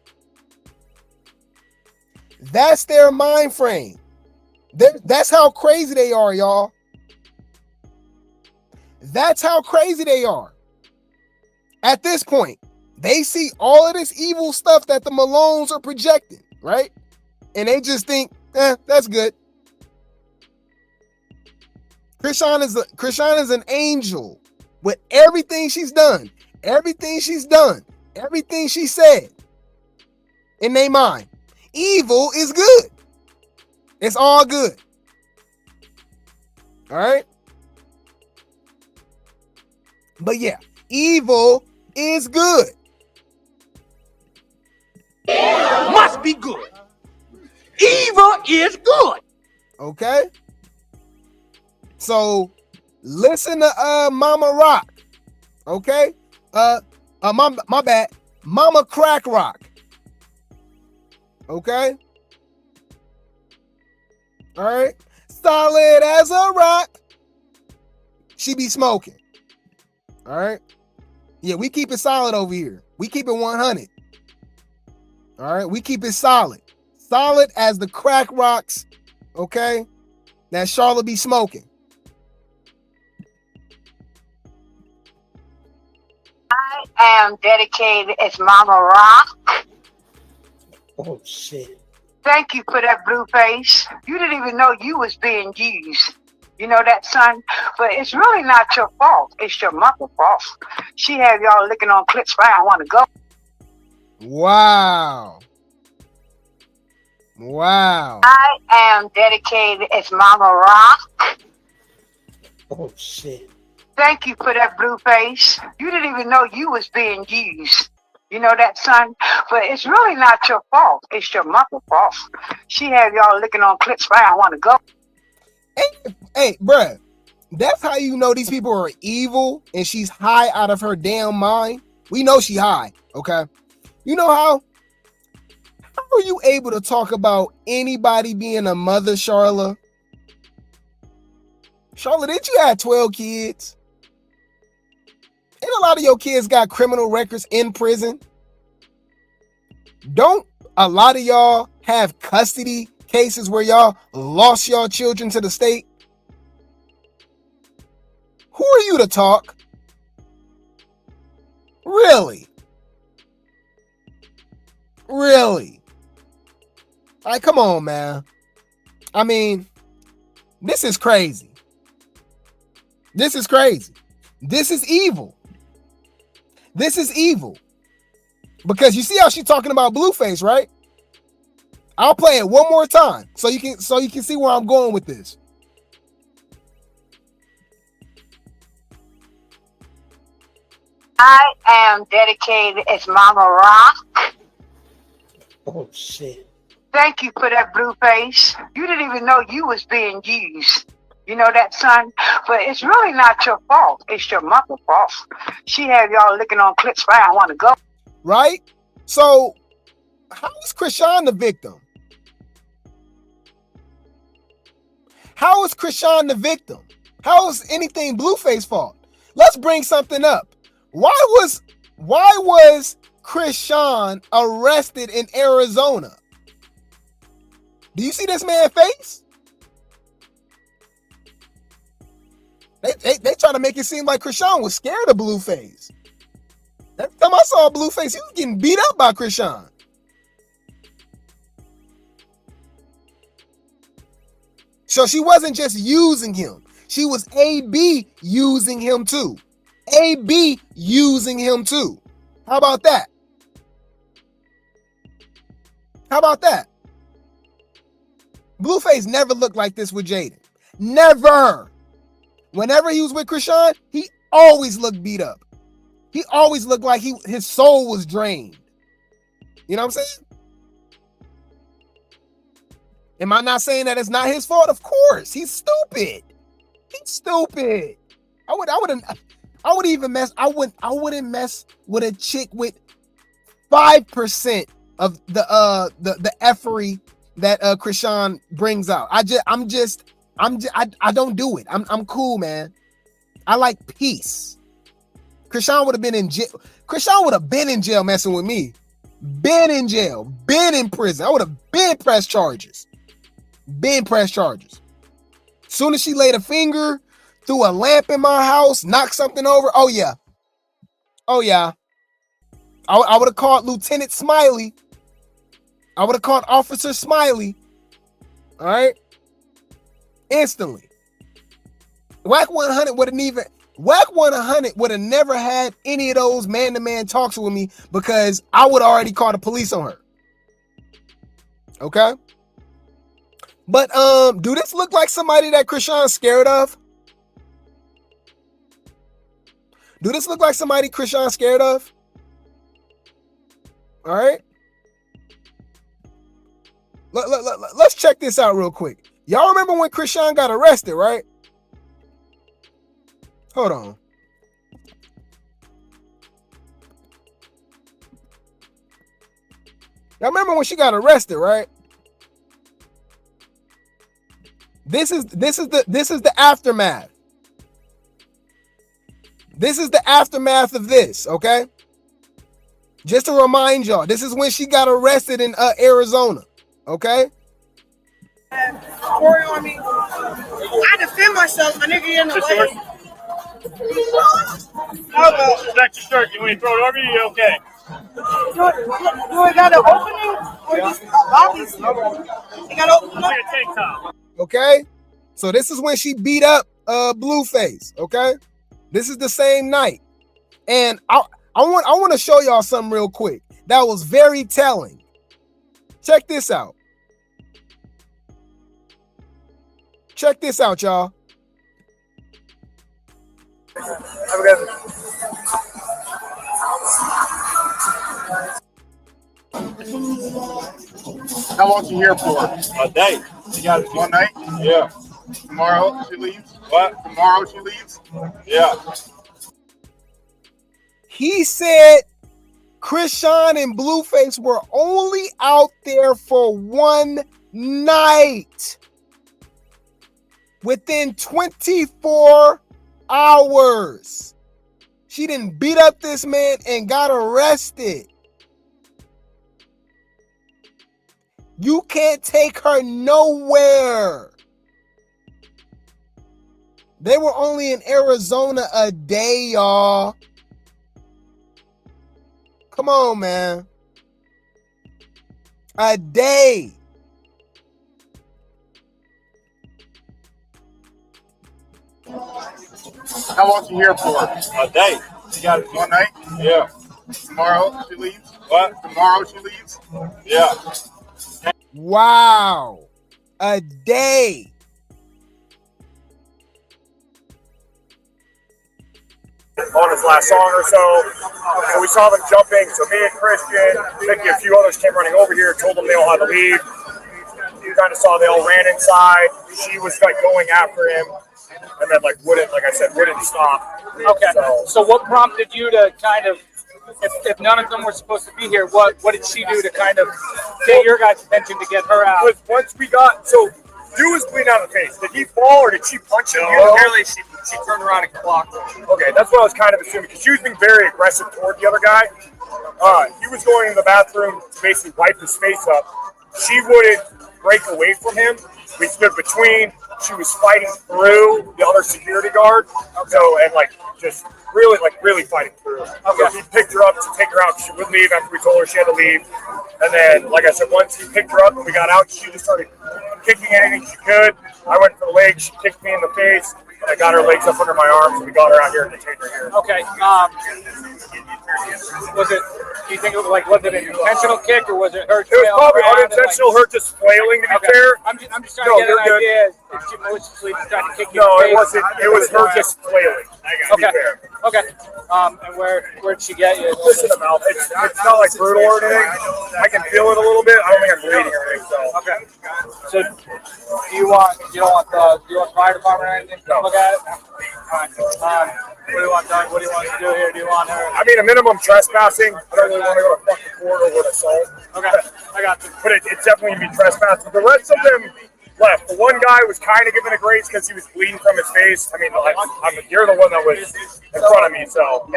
That's their mind frame. That's how crazy they are, y'all. That's how crazy they are. At this point, they see all of this evil stuff that the Malones are projecting, right? And they just think, that's good. Chrisean is an angel with everything she's done, everything she said in their mind. Evil is good. It's all good. All right? But yeah, evil is good. Must be good. Evil is good. Okay? So listen to Mama Rock. Okay? My bad. Mama Crack Rock. Okay? All right? Solid as a rock. She be smoking. All right? Yeah, we keep it solid over here. We keep it 100. All right? We keep it solid. Solid as the crack rocks. Okay? That Charlotte be smoking. I am dedicated as Mama Rock. Oh, shit. Thank you for that, Blueface. You didn't even know you was being used. You know that, son? But it's really not your fault. It's your mother's fault. She had y'all licking on clips. I don't want to go. Wow. Wow. I am dedicated as Mama Rock. Oh, shit. Thank you for that, Blueface. You didn't even know you was being used. You know that, son? But it's really not your fault. It's your mother's fault. She had y'all licking on clips. I don't want to go. Hey, bruh. That's how you know these people are evil and she's high out of her damn mind. We know she high, okay? You know how are you able to talk about anybody being a mother, Charlotte? Charlotte, did you have 12 kids? And a lot of your kids got criminal records in prison. Don't a lot of y'all have custody cases where y'all lost y'all children to the state? Who are you to talk? Really? Really? Like, come on, man. I mean, this is crazy. This is crazy. This is evil. This is evil. Because you see how she's talking about Blueface, right? I'll play it one more time so you can see where I'm going with this. I am dedicated as Mama Rock. Oh shit. Thank you for that, Blueface. You didn't even know you was being used. You know that, son? But it's really not your fault. It's your mother's fault. She had y'all licking on clips. I don't want to go. Right? So, how is Chrisean the victim? How is Chrisean the victim? How is anything Blueface's fault? Let's bring something up. Why was Chrisean arrested in Arizona? Do you see this man's face? They try to make it seem like Chrisean was scared of Blueface. Every time I saw Blueface, he was getting beat up by Chrisean. So she wasn't just using him. She was AB using him too. AB using him too. How about that? How about that? Blueface never looked like this with Jaden. Never. Whenever he was with Chrisean, he always looked beat up. He always looked like his soul was drained. You know what I'm saying? Am I not saying that it's not his fault? Of course. He's stupid. He's stupid. I wouldn't mess with a chick with 5% of the effery that Chrisean brings out. I don't do it. I'm cool, man. I like peace. Chrisean would have been in jail. Chrisean would have been in jail messing with me. Been in jail. Been in prison. I would have been pressed charges. Been pressed charges. Soon as she laid a finger, threw a lamp in my house, knocked something over. Oh yeah. Oh yeah. I would have called Lieutenant Smiley. I would have called Officer Smiley. All right. Instantly. Wack 100 would have never had any of those man-to-man talks with me because I would already call the police on her. Okay? But do this look like somebody that Chrisean's scared of? Do this look like somebody Chrisean's scared of? All right? Let's check this out real quick. Y'all remember when Chrisean got arrested, right? Hold on. Y'all remember when she got arrested, right? This is the aftermath. This is the aftermath of this, okay? Just to remind y'all, this is when she got arrested in Arizona, okay? Story on me. I defend myself, my nigga in the way. Check your shirt. You want to throw it over you? You okay? Do it got an opening? Or just bodies? It got an opening? Like a tank top. Okay? So this is when she beat up Blueface, okay? This is the same night. And I want to show y'all something real quick that was very telling. Check this out. Check this out, y'all. How long you here for? A day. You got it one night? Yeah. Tomorrow she leaves? What? Tomorrow she leaves? Yeah. He said Chrisean and Blueface were only out there for one night. Within 24 hours. She didn't beat up this man and got arrested. You can't take her nowhere. They were only in Arizona a day, y'all. Come on, man. A day. How long you here for? A day. You got it one night? Yeah. Tomorrow she leaves? What? Tomorrow she leaves? Yeah. Wow. A day. on his last song or so. So we saw them jumping. So me and Chrisean, Tesehki, a few others came running over here, told them they all had to leave. You kind of saw they all ran inside. She was like going after him, and then wouldn't stop. Okay. So what prompted you to kind of, if none of them were supposed to be here, what did she do to kind of get your guys' attention to get her out? Because once we got, so dude was bleeding out of the face. Did he fall or did she punch him? Apparently she turned around and clocked him. Okay, that's what I was kind of assuming, because she was being very aggressive toward the other guy. He was going in the bathroom to basically wipe his face up. She wouldn't break away from him. We stood between. She was fighting through the other security guard. So, and just really fighting through. Okay. So he picked her up to take her out. She wouldn't leave after we told her she had to leave. And then, like I said, once he picked her up and we got out, she just started kicking anything she could. I went for the legs. She kicked me in the face. And I got her legs up under my arms, and we got her out here and detained her here. Okay. Do you think it was was it an intentional kick or was it her? It was probably unintentional, her just flailing, to be fair. I'm just trying to get an idea if she maliciously tried to kick you in the face. No, it wasn't. It was her just flailing. Okay. Okay. And where'd she get you? Just in the mouth. It's not brutal or anything. I can feel it a little bit. I don't think I'm bleeding or anything. So. Okay. So do you want the fire department or anything to look at it? All right. What do you want done? What do you want to do here? Do you want her? I mean, a minimum trespassing. I don't really want to go to fucking court over an assault. Okay. I got you. But it's definitely going to be trespassing. The rest of them left. The one guy was kind of given a grace because he was bleeding from his face. I mean, you're the one that was in front of me, so.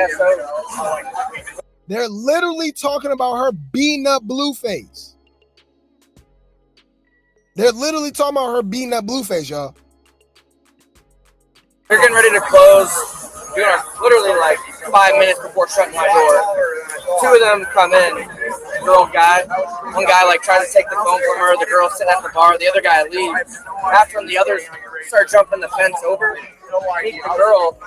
They're literally talking about her beating up Blueface. They're literally talking about her beating up Blueface, y'all. They're getting ready to close. Literally 5 minutes before shutting my door. Two of them come in. Girl, guy. One guy tries to take the phone from her. The girl sitting at the bar. The other guy leaves. After him, the others start jumping the fence over. Meet the girl,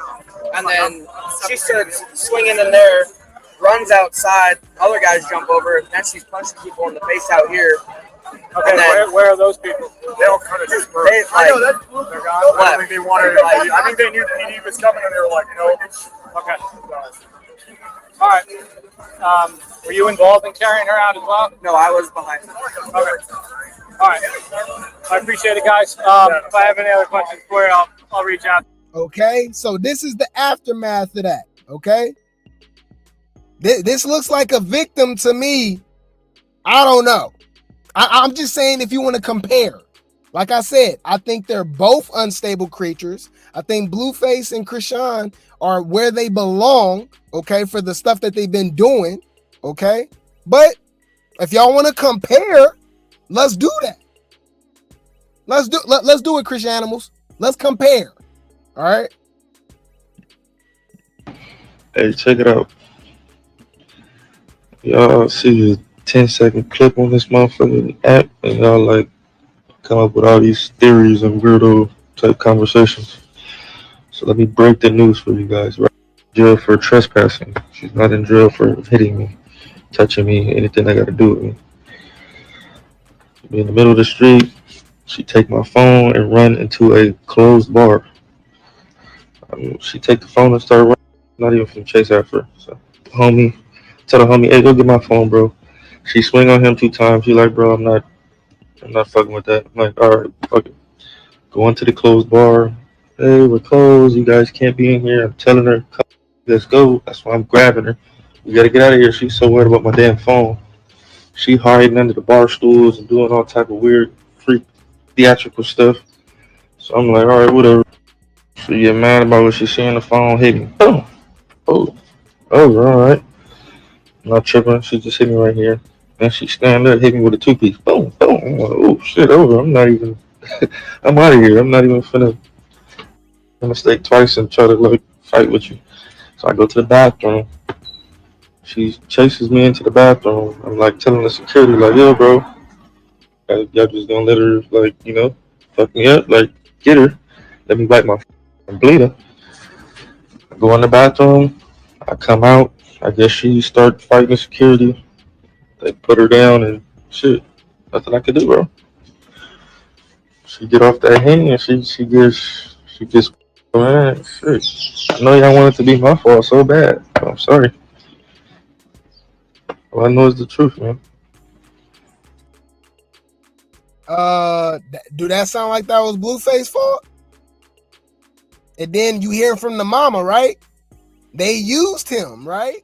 and then she starts swinging in there. Runs outside. Other guys jump over. Then she's punching people in the face out here. Okay, then, where are those people? They all kind of just burst. I know that's they're gone. I think they wanted. I think they knew PD was coming, and they were like, "Nope." Okay. All right. Were you involved in carrying her out as well? No, I was behind her. Okay. All right. I appreciate it, guys. If I have any other questions for you, I'll reach out. Okay, so this is the aftermath of that. Okay, this looks like a victim to me. I don't know. I'm just saying, if you want to compare, like I said, I think they're both unstable creatures. I think Blueface and Chrisean are where they belong, okay, for the stuff that they've been doing, okay? But if y'all want to compare, let's do that. Let's do it, Christian animals. Let's compare. All right? Hey, check it out. Y'all see the 10-second clip on this motherfucking app, and y'all come up with all these theories and weirdo type conversations. So let me break the news for you guys. Right? Jail for trespassing. She's not in jail for hitting me, touching me, anything that got to do with me. She be in the middle of the street. She take my phone and run into a closed bar. She take the phone and start running. Not even from chase after her. So tell the homie, hey, go get my phone, bro. She swing on him 2 times. She like, bro, I'm not fucking with that. I'm like, all right, fuck it. Go into the closed bar. Hey, we're closed. You guys can't be in here. I'm telling her, let's go. That's why I'm grabbing her. We gotta get out of here. She's so worried about my damn phone. She hiding under the bar stools and doing all type of weird, freak, theatrical stuff. So I'm like, all right, whatever. She get mad about what she see on the phone, hit me. Boom. Oh, all right. I'm not tripping. She just hit me right here. Then she stand up, hit me with a 2-piece. Boom, boom. I'm like, oh shit, over. I'm not even. I'm out of here. I'm not even finna mistake twice and try to fight with you. So I go to the bathroom. She chases me into the bathroom. I'm telling the security yo, bro, y'all just gonna let her fuck me up, get her, let me wipe my bleeder. I go in the bathroom. I come out. I guess she start fighting the security. They put her down and shit. Nothing I could do, bro. She get off that hand and she gets man. Shit. I know y'all want it to be my fault so bad. I'm sorry. All I know is the truth, man. Do that sound like that was Blueface's fault? And then you hear from the mama, right? They used him, right?